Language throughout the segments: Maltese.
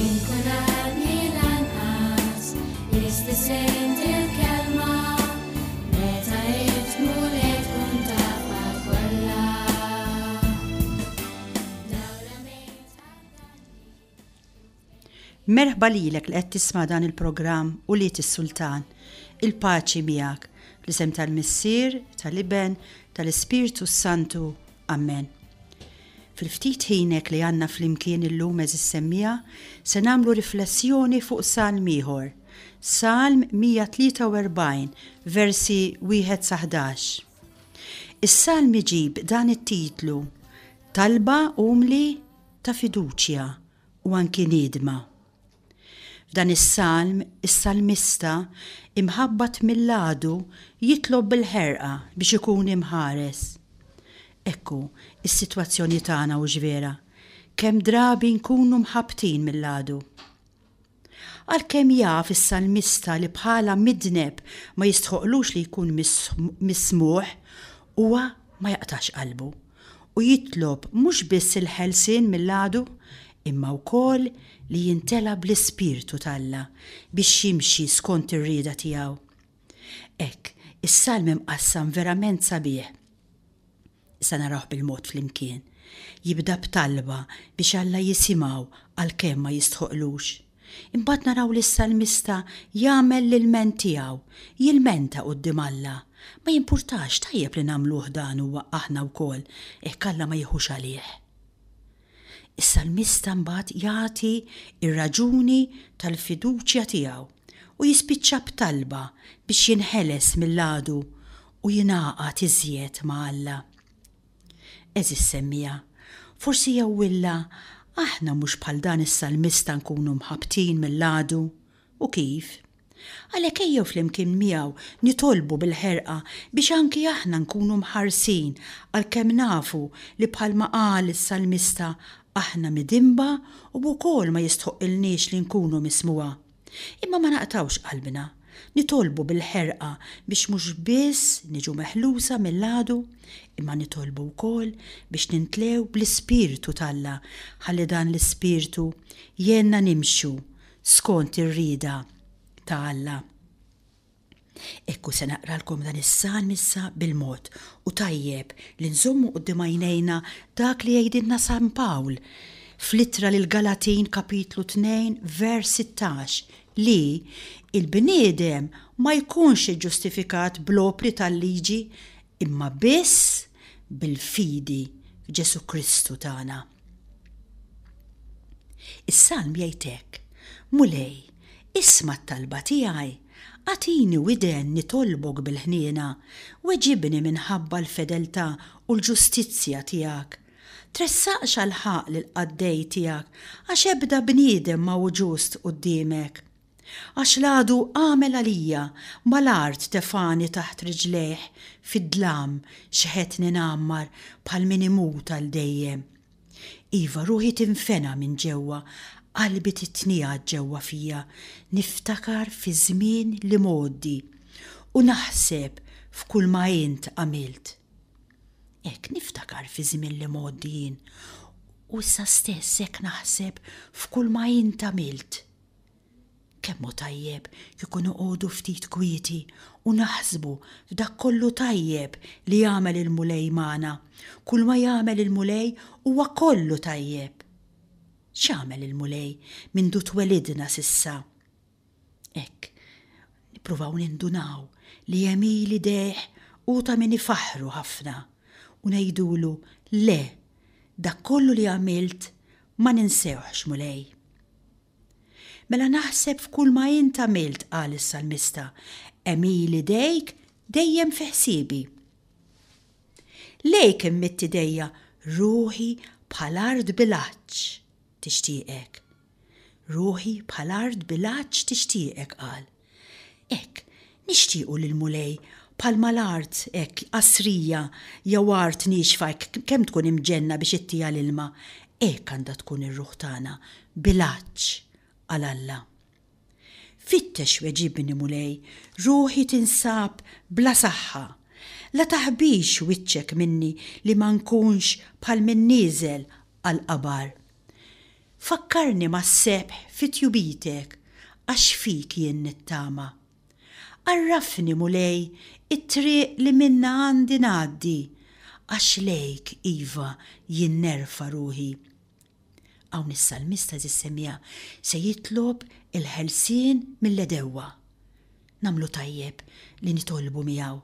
Inkun għadni lanqas, jistess inti l-kelma, meta jiftmu li tkun tafa kollha. Merħba lilek li qed tisma' dan il-programm u li tis-Sultan. Il-paċi miegħek fl-isem tal-Missier, tal-Iben, tal-Ispiritu Santu. Amen. Fil-ftit ħinek li għandna flimkien illum eżis semmija se nagħmlu riflessjoni fuq Salm ieħor. Salm 143, versi 1-11. Is-Salm iġib dan it-titlu: Talba umli ta' fiduċja u anki niedma. F'dan is-salm, is-salmista imħabbat mill-għadu jitlob bil-ħerqa biex ikun imħares. Ekku, is-sitwazzjoni tagħna u ġvera, kemm drabi nkunu mħabtin mill-għadu. Għalkemm jaf is-salmista li bħala midneb ma jistħoqlux li jkun mismuħ, huwa ma jaqtax qalbu u jitlob mhux biss il-ħelsien mill-għadu imma wkoll li jintela bl-Ispirtu talla biex jimxi skont ir-rieda tiegħu. Hekk, is-salm imqassam verament sabiħ. Issa narawh bil-mod flimkien. Jibda b'talba biex Alla jisimgħu għalkemm ma jistħoqlux. Imbagħad naraw li s-salmista jagħmel l-ilment tiegħu, jilmenta quddiem Alla. Ma jimpurtax tajjeb li nagħmluh dan huwa aħna wkoll, hekk Alla ma jieħux għalih. Is-salmista mbagħad jagħti ir-raġuni tal-fiduċja tiegħu u jispiċċa b'talba biex jinħeles mill-għadu u jingħaqad iżjed ma' Alla. Eżis semmija, forsi jewwilla aħna mhux bħal dan is-salmista nkunu mħabtin mill-għadu u kif? Għalhekk ejjew flimkien miegħu nitolbu bil-ħerqa biex anki aħna nkunu mħarsin għalkemm nafu li bħalma qal is-salmista aħna midimba u wkoll ma jistħoqilniex li nkunu mismuha. Imma ma naqtawx qalbna, nitolbu bil-ħerqa biex mhux biss niġu meħlusa mill-għadu, imma nitolbu wkoll biex nintlew bl-Ispirtu talla ħalli dan l-Ispirtu jenna nimxu skont ir-rieda ta' Alla. Ekku se naqralkom dan is-salm issa bil-mod u tajjeb li nżommu quddiem għajnejna dak li jgħidilna San Pawl fl-ittra lil Galatin kapitlu 2 vers 16 li il-bniedem ma jkunx iġġustifikat bl-opri tal-liġi imma biss bil-fidi f'Ġesu Kristu tagħna. Is-salm jgħid hekk: Mulej, isma' t-talba tiegħi, għatini widen nitolbok bil-ħniena, weġibni minħabba l-fedeltà u l-ġustizzja tiegħek. Tressaqx għal-ħaq l-qaddej tiegħek, għax ebda bniedem ma hu ġust quddiemek. Għax l-għadu għamel għalija mal-art tefani taħt riġlejh fid-dlam xeħetni nammar bħal min imut għal dejjem. Iva ruħi tinfena minn ġewwa, qalbi titnijad ġewwa fija, niftakar fi żmien li moddi u naħseb f'kull ma int għamilt. Hekk niftakar fi żmien li moddi jien u issa stess hekk naħseb f'kull ma int għamilt. Kemm hu tajjeb kieku noqogħdu ftit kwieti u naħsbu f'dak kollu tajjeb li jagħmel il-Mulej magħna. Kull ma jagħmel il-Mulej huwa kollu tajjeb. X'għamel il-Mulej mindu twelidna sissa? Hekk, nippruvaw nindunaw li jemili deħ u ta' min ifaħru ħafna u ngħidulu le, dak kollu li għamilt ma ninsewx Mulej. Mela naħseb f'kull ma int għamilt qal is-salmista, emili dejk dejjem fi ħsiebi. Lejk immitti dejja ruħi bħal-ard bil-għaġġ tixtieqek. Ruħi bħal-ard bil-għaġġ tixtieqek qal. Hekk nixtiequ lill-Mulej bħalma l-art hekk qasrija jew art nixfa kemm tkun imġenna biex ittija l-ilma, hekk għandha tkun ir-ruħ tagħna bil-għaġġ għal Alla. Fittex weġibni Mulej, ruħi tinsab bla saħħa. La taħbix wiċċek minni li ma nkunx bħal min nieżel għal qabar. Fakkarni ma' s-sebħ fit-tjubitek għax fik jien nittama. Arrafni mulej it-triq li minna għandi ngħaddi għax lejk iva jinnerfa ruħi. Hawn is-salmista żissemmija se jitlob il-ħelsien mill-edewwa. Namlu tajjeb li nitolbu miegħu.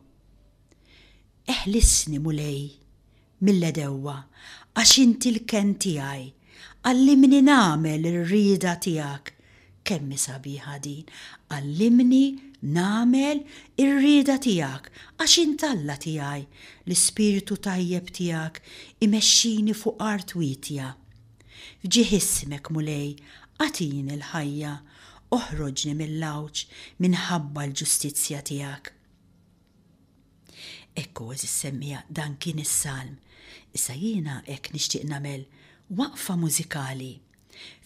Eħlisni mulej mill-edewwa għax inti l-ken tiegħi, għallimni nagħmel ir-rieda tiegħek. Kemm sabiħa din, għallimni nagħmel ir-rieda tiegħek għax intalla tiegħi l-ispiritu tajjeb tiegħek imexxini fuq art witja. Fġieħ ismek mulej, għatini l-ħajja, oħroġni mill-lawġ minħabba l-ġustizzja tiegħek. Ekku semmija dan kien is-salm. Issa jiena hekk nixtieq nagħmel waqfa mużikali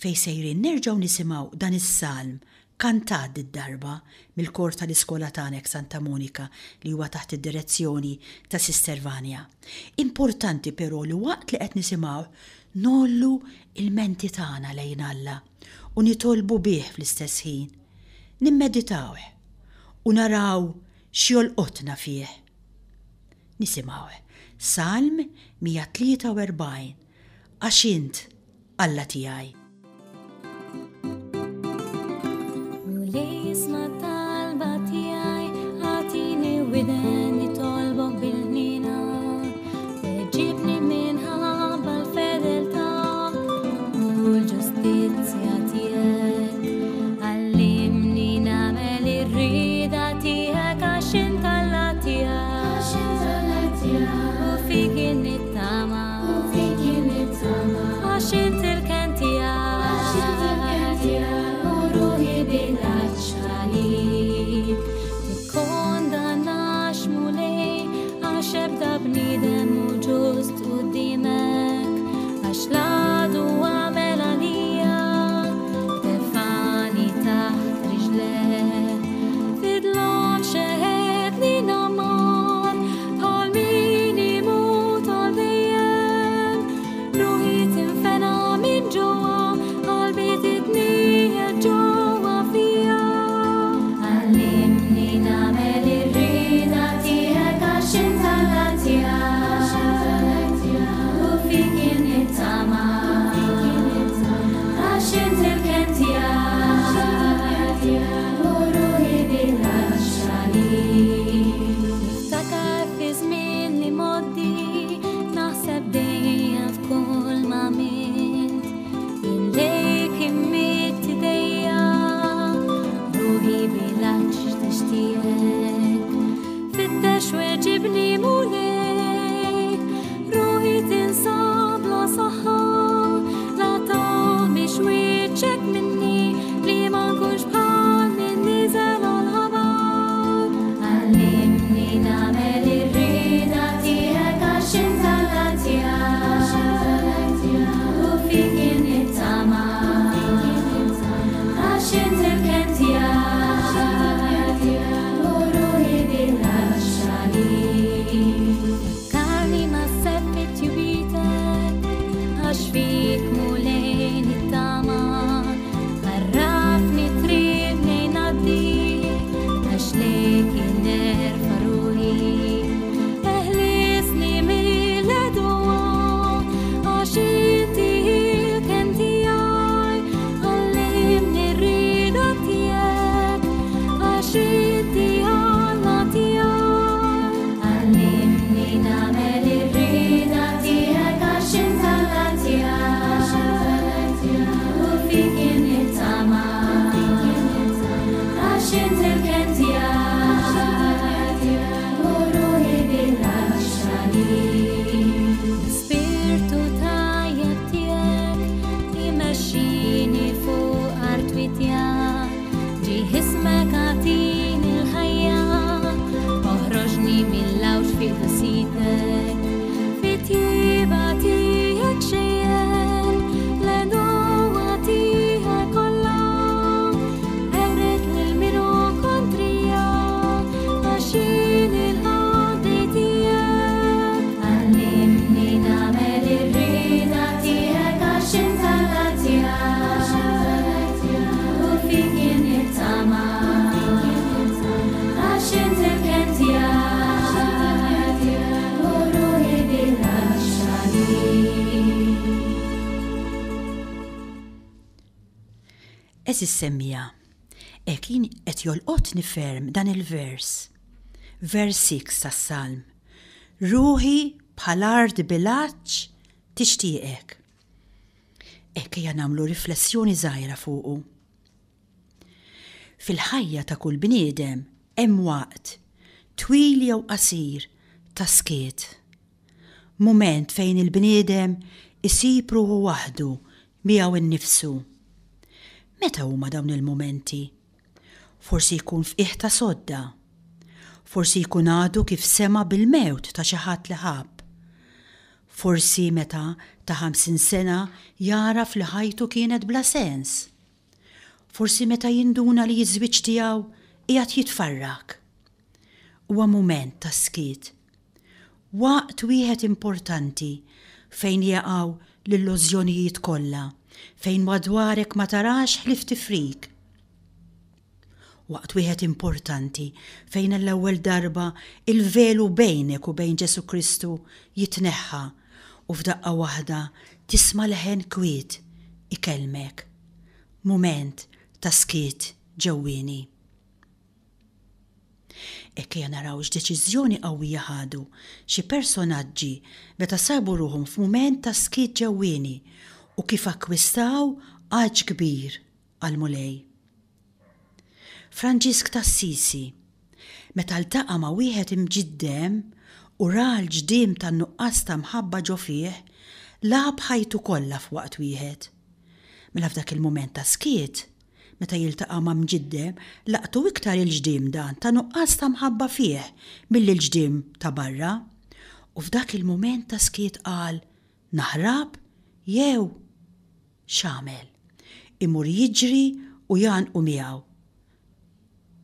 fej sejrin nerġgħu nisimgħu dan is-salm kantat id-darba mill-kor tal-iskola tagħna Santa Monika li huwa taħt id-direzzjoni ta' Sister Vania. Importanti però li waqt li qed nisimgħu nollu il-menti tagħna lejn Alla u nitolbu bih fl-istess ħin. Nimmeditawh u naraw x'jolqotna fih. Nisimgħu Salm 143 għax int Alla tiegħi. Isma' talba tiegħi ħatini widen nitolbok bil-ħnina, weġibni minħabba l-fedeltà u l-ġustizzja tiegħek. Għallimni nagħmel ir-rieda tiegħek għax int Alla tiegħi, u fik nittama, għax int il-ken tiegħi, u ruħi bilaċ għalik. Tikkondannax mulej għax ebda bniedem hu ġust quddiemek, għax l-għadu għamel għalija tefani taħt riġlek. Fidlhom xeħedni namar bħal min imut għal dejjem, ruħi tinfena minn ġewwa qalbi titnieħed ġewwa fija. Għallimni nagħmel ir-rieda tiegħek għax int Alla tiegħi, u fik jien nittama, għax int il-ken tiegħi, u ruħi bilaċ għalik. Niftakar fi żmien li moddi, naħseb dejjem f'kull ma mint, jien lejk immit idejja, ruħi bilaċ tixtieqek. Fittex weġibni mulej, ruħi tinsab la saħħa, la taħbix wiċċek minni li ma nkunx bħal min niżel għall-ħabar. Għallimni nagħmel ir-rieda tiegħek għax int Alla tiegħi, u fik jien nittama, għax int il-ken tiegħi, u ruħi bilaċ għalik. Karni ma seppit jubitek għax fik mulej nittama, għarrafni triq nejn għaddi għax lejk jinnerfa ruħi. Eħlisni mill-edwa għax inti il-ken tiegħi, għallimni r-rieda tiegħek għax inti Alla tiegħi. Għallimni nagħmel ir-rieda tiegħek għax int Alla tiegħi, u fik jien nittama, għax int il-ken tiegħi, u ruħi bilaċ għalik. Spiritu tajjeb tiegħek imexxini fuq art witja, ġieħ ismek għatini l-ħajja, oħroġni mill-lawġ fi ħsitek. Fit-tjieba tiegħek xejjen, l-għedwa tiegħek kollha, eħret lill-mirokoli Eżis semmija, kien qed jolqotni ferm dan il-vers. Vers 6 tas-Salm. Ruħi bħal art bilaċ tixtieqek. Ejja nagħmlu riflessjoni żgħira fuqu. Fil-ħajja ta' kull bniedem hemm waqt twil jew qasir ta' skiet. Mument fejn il-bniedem isib ruħu waħdu miegħu innifsu. Meta huma dawn il-momenti? Forsi jkun f'qiegħ ta' sodda. Forsi jkun għadu kif sema bil-mewt ta' xi ħadd li ħabb. Forsi meta ta' 50 sena jaraf li ħajtu kienet bla sens. Forsi meta jinduna li jiż-żwieġ tiegħu qiegħed jitfarrak. Huwa mument ta' skiet. Waqt wieħed importanti fejn jaqgħu l-illużjonijiet kollha, fejn madwarek ma tarax ħlif tifrik. Waqt wieħed importanti fejn l-ewwel darba il-velu bejnek u bejn Ġesu Kristu jitneħħa u f'daqqa waħda tisma' leħen kwiet ikellmek. Mument ta' skiet ġewwieni. Ejja naraw x'deċiżjoni qawwija ħadu xi personaġġi meta sabu ruhom f'mument ta' skiet ġewwieni u kif akkwistaw għaġ kbir għal mulej. Franġisk t'Assisi, meta ltaqa' ma' wieħed imġiddem u ra l-ġdiem tan-nuqqas ta' mħabba ġo fih, lagħab ħajtu kollha f'waqt wieħed. Mela f'dak il-mument ta' skiet, meta jiltaqa' ma' mġiddem, laqtu iktar il-ġdiem dan ta' nuqqas ta' mħabba fih mill-ġdiem ta' barra, u f'dak il-mument ta' skiet qal naħrab jew x'għamel. Imur jiġri u janqu miegħu.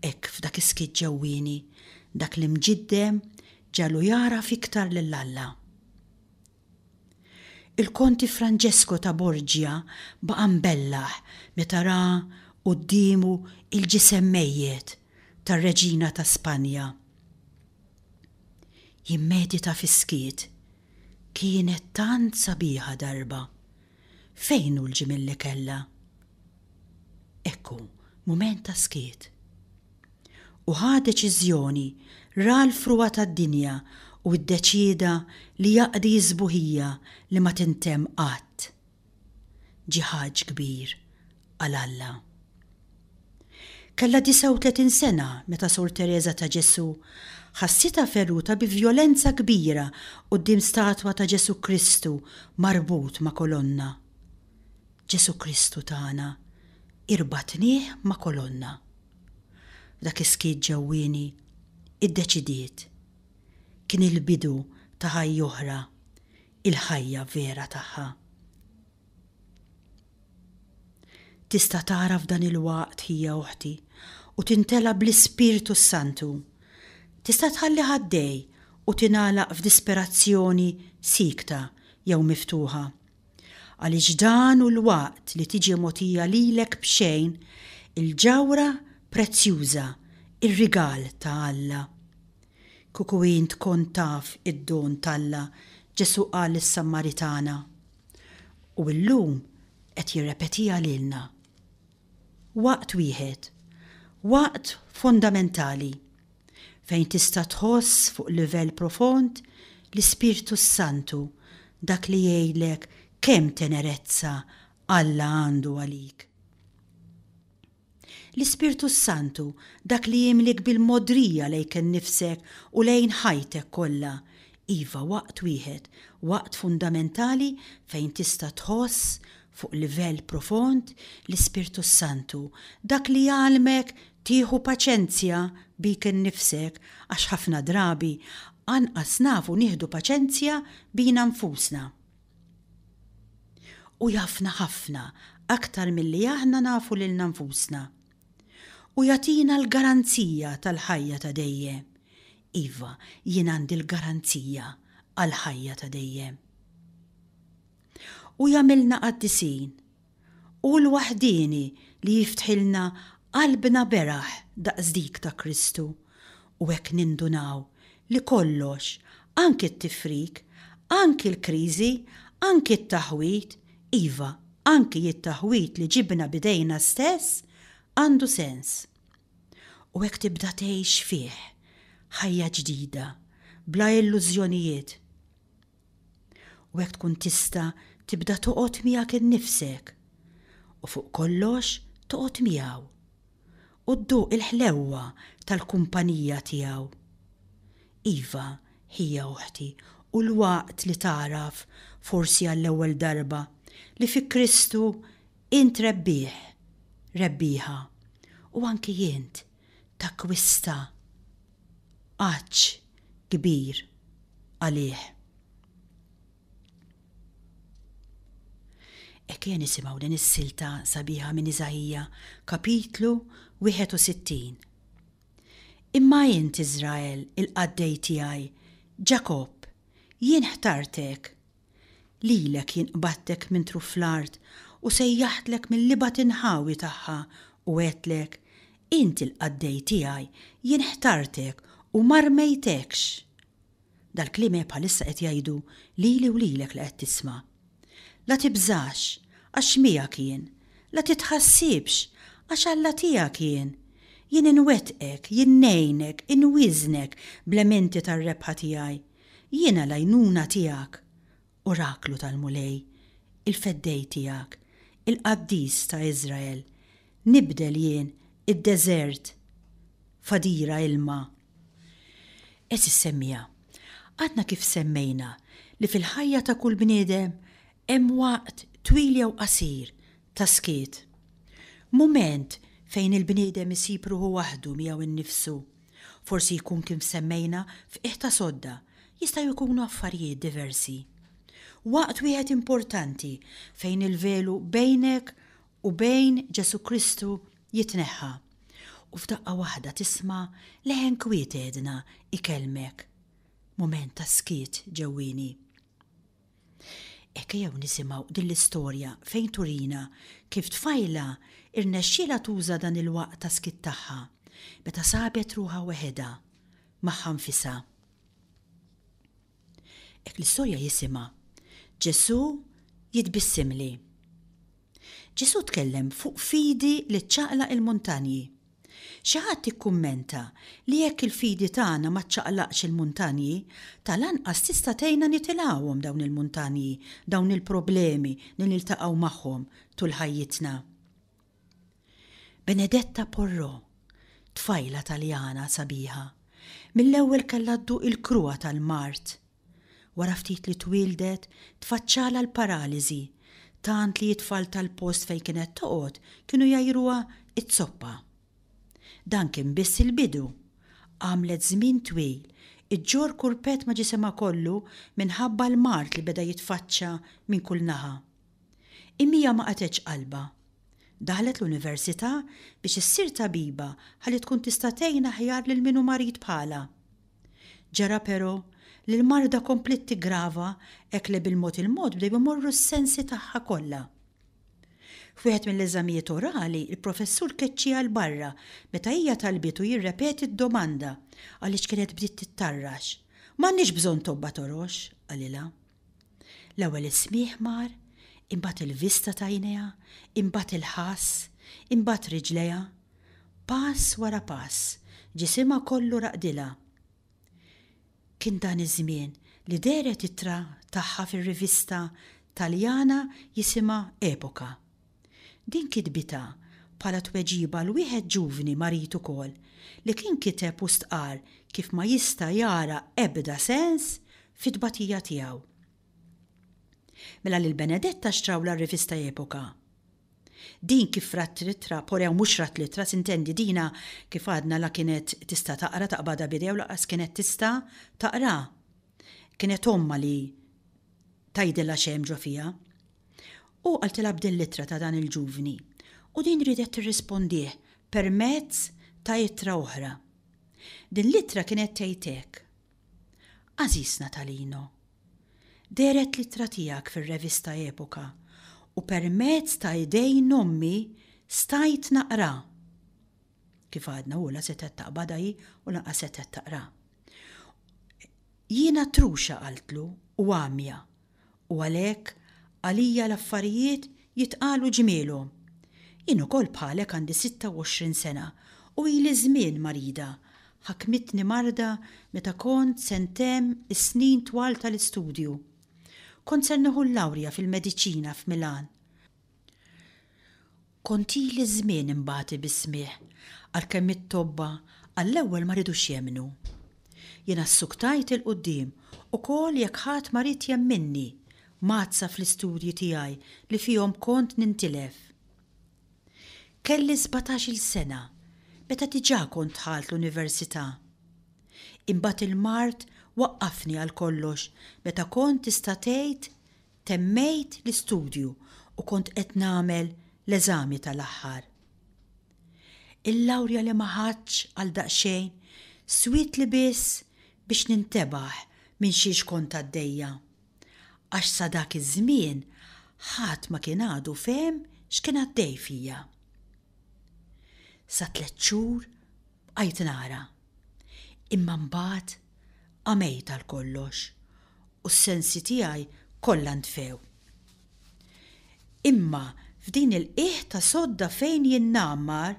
Hekk f'dak is-skiet ġewwieni, dak li mġiddem ġalu jara fiktar lill-Alla. Il-Konti Francesco ta' Borgia baqa' mbellaħ meta ra qudiemu il-ġisem mejjed tar-Reġina ta' Spanja. Jimmedita fis-skiet, kienet tant sabiħa darba. Fejn hu l-ġimien li kellha? Ekku, mument ta' skiet. U ħa deċiżjoni ra l-fruwa tad-dinja u ddeċieda li jaqdi żbuħija li ma tintemm qatt. Ġiħaġ kbir għal Alla. Kellha 39 sena meta Sur Teresa ta' Ġesu ħassitha feruta bi vjolenza kbira quddiem statwa ta' Ġesu Kristu marbut ma' kolonna. Ġesu Kristu tagħna irbatnieh ma' kolonna. Dak is-skiet ġewwieni iddeċidiet. Kien il-bidu ta' ħajja oħra, il-ħajja vera tagħha. Tista' tara f'dan il-waqt hija uħti u tintela bl-Ispirtu Santu. Tista' tħalli ħaddej u tingħalaq f'disperazzjoni sikta jew miftuħa. Għaliex dan hu l-waqt li tiġi mogħtija lilek b'xejn il-ġawra prezzjuża, ir-rigal ta' Alla. Kieku int kont taf id-don t'Alla, Ġesu qal lis-Sammaritana. U llum qed jirrepetiha lilna. Waqt wieħed, waqt fondamentali, fejn tista' tħoss fuq livell profond l-Ispirtu Santu dak li jgħidlek kemm tenerezza Alla għandu għalik. L-Ispirtu Santu dak li jimlik bil-modrija lejk innifsek u lejn ħajtek kollha. Iva waqt wieħed, waqt fundamentali fejn tista' tħoss fuq livell profond l-Ispirtu Santu dak li jgħalmek tieħu paċenzja bik innifsek għax ħafna drabi anqas nafu nieħdu paċenzja bina nfusna. U jafna ħafna aktar milli aħna nafu lilna nfusna. U jagħtina l-garanzija tal-ħajja ta' dejjem. Iva, jien għandi l-garanzija għall-ħajja ta' dejjem. U jagħmilna qaddisin u l-waħdini li jiftħilna qalbna beraħ daqs dik ta' Kristu u hekk nindunaw li kollox, anki t-tifrik, anki l-kriżi, anki t-taħwit, iva anki jittaħwit li ġibna bidejna stess għandu sens. U hekk tibda tgħix fih ħajja ġdida, bla illużjonijiet. U hekk tkun tista' tibda toqgħod miegħek innifsek u fuq kollox toqgħod miegħu u dduq il-ħlewwa tal-kumpanija tiegħu. Iva, hija uħti, u l-waqt li taraf forsi għall-ewwel darba li fi Kristu int rebbieħ, rebbieħa, u anki jint takkwista għaġġ kbir għalih. Ekk nisimgħu din is-silta sabiħa minn Iżajja, kapitlu 61. Imma jint Iżrael il-qaddej tiegħi, Ġakob, jien ħtartek. Lilek jien qbadtek minn truf fl-art u sejjaħtlek mill-libat inħawi tagħha u għedlek, int il-qaddej tiegħi jien ħtartek u marmejtekx. Dal-kliem bħalissa qed jgħidu lili u lilek li qed tisma'. La tibżax, għax miegħek jien, la titħassibx, għax Alla tiegħek jien. Jien inwettqek, jien ngħinek, inwiżnek bl-elementi tar-rebħa tiegħi. Jiena l-għajnuna tiegħek, oraklu tal-mulej, il-feddej tiegħek, il-qaddis ta' Iżrael. Nibdel jien id-deżert fadira ilma. Semmija, għadna kif semmejna li fil-ħajja ta' kull bniedem hemm waqt twil jew qasir ta' skiet. Mument fejn il-bniedem isib ruħu waħdu miegħu innifsu. Forsi jkun kif semmejna f'qiegħ ta' sodda, jista' jkunu affarijiet diversi. Waqt wieħed importanti fejn il-velu bejnek u bejn Ġesu Kristu jitneħħa. U f'daqqa waħda tisma' leħen kwiet għedna ikelmek. Mument ta' skiet ġewwieni. Ekk jew nisimgħu din l-istorja fejn turina kif tfajla irnexxiela tuża dan il-waqt ta' skiet tagħha meta sabet ruħha weħeda magħha nfisha. Ekk l-istorja jisimha Ġesu jitbissimli. Ġesu tkellem fuq fidi li ċċaqlaq il-muntanji. Xi ħadd ikkummenta li jekk il-fidi tagħna ma ċċaqlaqx il-muntanji, tal-anqas tista' tgħinna nitilgħuhom dawn il-muntanji, dawn il-problemi li niltaqgħu magħhom tul ħajjitna. Benedetta Porro, tfajla Taljana sabiħa, mill-ewwel kellha dduq il-kruha tal-mart. Wara ftit li twildet tfaċċala l-paraliżi, tant li t-tfal tal-post fejn kienet toqgħod kienu jgħiruha it-zoppa. Dan kien biss il-bidu. Għamlet żmien twil, iġġor kurpet ma ġisimha kollu minħabba l-mart li beda jitfaċċa minn kull naħa. Imija ma qatitx qalba. Daħlet l-università biex issir tabiba ħalli tkun tista' tgħin aħjar lil min hu marid bħalha. Ġara però li l-marda komplet tigrava hekk li bil-mod il-mod bdew imorru s-sensi tagħha kollha. F'wieħed mill-eżamijiet orali, il-professur keċċiha l barra meta hija talbitu jirrepeti d-domanda għaliex kienet bdiet tittarrax. M'għandniex bżonn tobba torox, għalilha. L-ewwel ismieħ mar, imbagħad il-vista ta' għajnejha, imbagħad il-ħass, imbagħad riġlejha. Pass wara pass, ġisimha kollu raqdilha. Kien dan iż-żmien li deret ittra tagħha fir-rivista Taljana jisimha Epoka. Din kitbita bħala tweġiba l wieħed ġuvni marit ukoll li kien kiteb u stqar kif ma jista' jara ebda sens fit-tbatija tiegħu. Mela lil Benedetta xtrawla r-rivista Epoka. Din kif rat litra, porew mhux rat litra, sintendi dina kif għadna la kienet tista' taqra taqbada bidew laqas kienet tista' taqra. Kienet omma li tgħidilha x'hemm ġo fiha. U għaltilha b'din litra ta' dan il-ġuvni u din ridet tirrispondih permezz ta' ittra oħra. Din litra kienet tgħid hekk: Aziz Natalino, deret litra tiegħek fir-revista Epoka u permezz ta' idejn ommi stajt naqra. Kif għadna u la setet taqbada hi u lanqas setet taqra. Jiena truxa qaltlu u għamja u għalhekk għalija l-affarijiet jitqalu ġmielhom. Jien ukoll bħalek għandi 26 sena u ili żmien marida. Ħakmitni marda meta kont sentem is-snin twal tal-istudju. Kont ser nieħu l-lawrja fil-mediċina f'Milan. Kont ili żmien imbagħti bismih għalkemm it-tobba għall-ewwel ma ridux jemmnu. Jiena ssuktajt il-qudiem ukoll jekk ħadd ma rid jemminni mazza fl-istudji tiegħi li fihom kont nintilef. Kelli 17-il sena meta diġà kont dħalt l-università. Imbagħad il-mart waqqafni għal kollox meta kont tista' tgħid temmejt l-istudju u kont qed nagħmel l-eżami tal-aħħar. Il-lawrja li ma ħadx għal daqsxejn swit li biss biex nintebaħ minn xiex kont għaddejja. Għax sa dak iż-żmien ħadd ma kien għadu fehem x'kien għaddej fija. Sa 3 xhur bqajt nara, imma mbagħad għamejt għal kollox u s-sensi tiegħi kollha ntfew. Imma f'din il-qiegħ ta' sodda fejn jien nammar,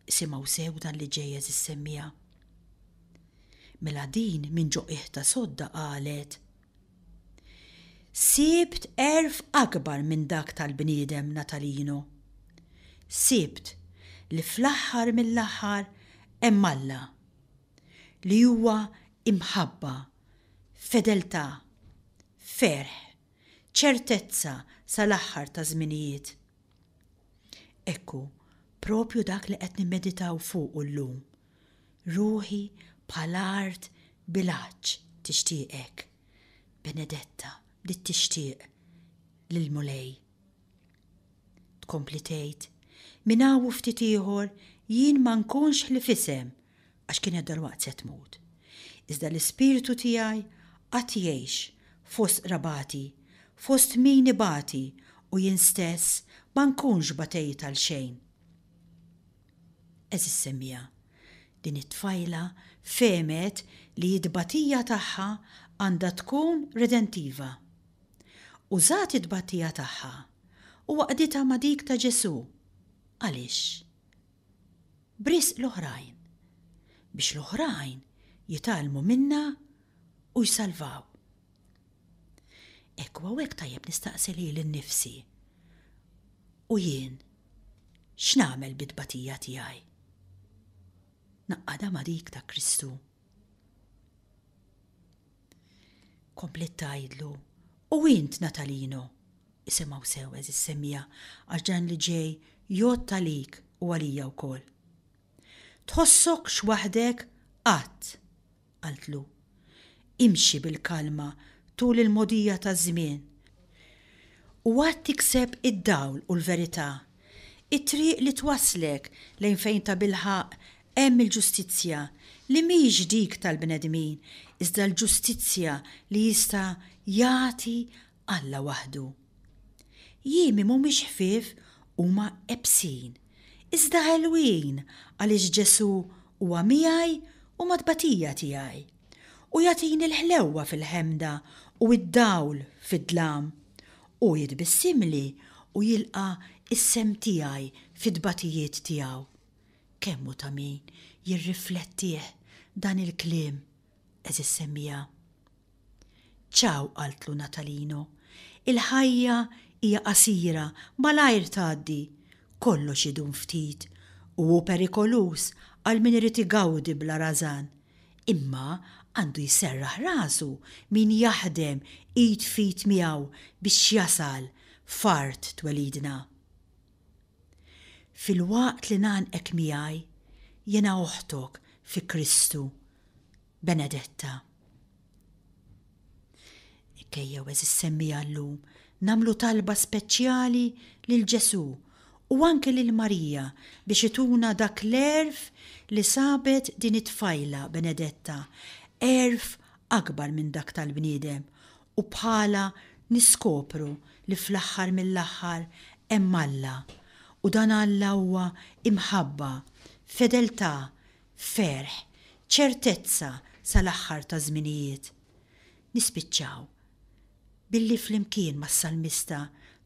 isimgħu sew dan li ġejjeż issemmija. Mela din minn ġo qiegħ ta' sodda qalet: Sibt erf akbar minn dak tal-bniedem Natalino. Sibt li fl-aħħar mill-aħħar hemm Alla, li huwa imħabba, fedeltà, ferħ, ċertezza sal-aħħar ta' żminijiet. Ekku, propju dak li qed nimmeditaw fuq llum. Ruħi bħal art bilaċ tixtieqek. Benedetta li tixtieq lil Mulej. Tkompli tgħid, minn hawn ftit ieħor jien ma nkunx ħlief isem għax kien dalwaqt se tmut. Iżda l-ispiritu tiegħi qatt jgħix fost rabati, fost min ibati u jien stess ma nkunx batejt għal xejn. Eżis semmija, din it-tfajla femet li d-batija tagħha għandha tkun redentiva. Użat id-batija tagħha u waqditha ma' dik ta' Ġesu. Għaliex? Brisq l-oħrajn, biex l-oħrajn jitalmu minna u jsalvaw. Ekku hawnhekk tajjeb nistaqsi lili nnifsi. U jien x'nagħmel bid-batija tiegħi? Naqqada ma' dik ta' Kristu. Komplet tgħidlu, u int Natalino, isimgħu sew eżis semmija għax dan li ġej jgħod għalik u għalija wkoll. Tħossok x'waħdek qatt, qaltlu. Imxi bil-kalma tul il-modija taż-żmien. U għad tikseb id-dawl u l-verità. It-triq li twaslek lejn fejn ta' bilħaq hemm il-ġustizzja li mhix dik tal-bnedmin, iżda l-ġustizzja li jista' jagħti Alla waħdu. Jiemi mhumiex ħfief huma ebsin, iżda ħelwin għaliex Ġesu huwa miegħi u mat-batija tiegħi. U jagħtini l-ħlewwa fil-ħemda u id-dawl fid-dlam u jitbissimli u jilqa' is-sem tiegħi fid-batijiet tiegħu. Kemmu ta' min jirriflettih dan il-kliem eżis semmija. Ċaw qaltlu Natalino, il-ħajja hija qasira malajr tgħaddi, kollox idum ftit u perikolus għal min irid igawdi bla rażan. Imma għandu jserraħ rasu min jaħdem id fit miegħu biex jasal fart twelidna. Fil-waqt li nagħnqek miegħi jiena oħtok fi Kristu, Benedetta. Kejjew eżis semmija llum namlu talba speċjali lil Ġesu u anke lil Marija biex ituna dak l-erf li sabet din it-tfajla Benedetta, erf akbar minn dak tal-bniedem u bħala niskopru li fl-aħħar mill-aħħar hemm Alla u dan Alla huwa imħabba, fedeltà, ferħ, ċertezza sal-aħħar ta' żminijiet. Nispiċċaw billi flimkien mas-salmista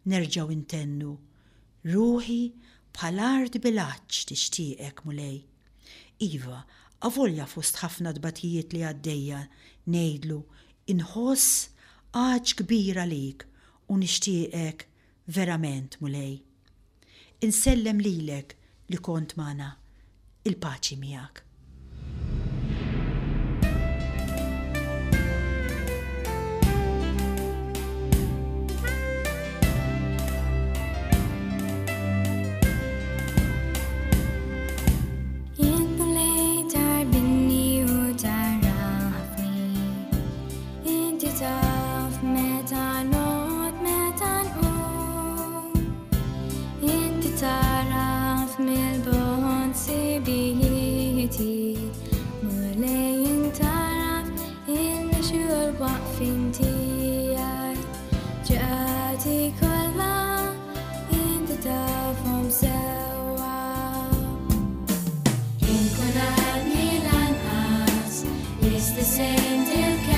nerġaw intennu. Ruħi bħal-art bilaċ tixtieqek mulej. Iva, avolja fost ħafna dbatijiet li għaddejja ngħidlu inħoss għaġ kbira lik u nixtieqek verament mulej. Insellem lilek li kont magħna, il-paċi miegħek. Same till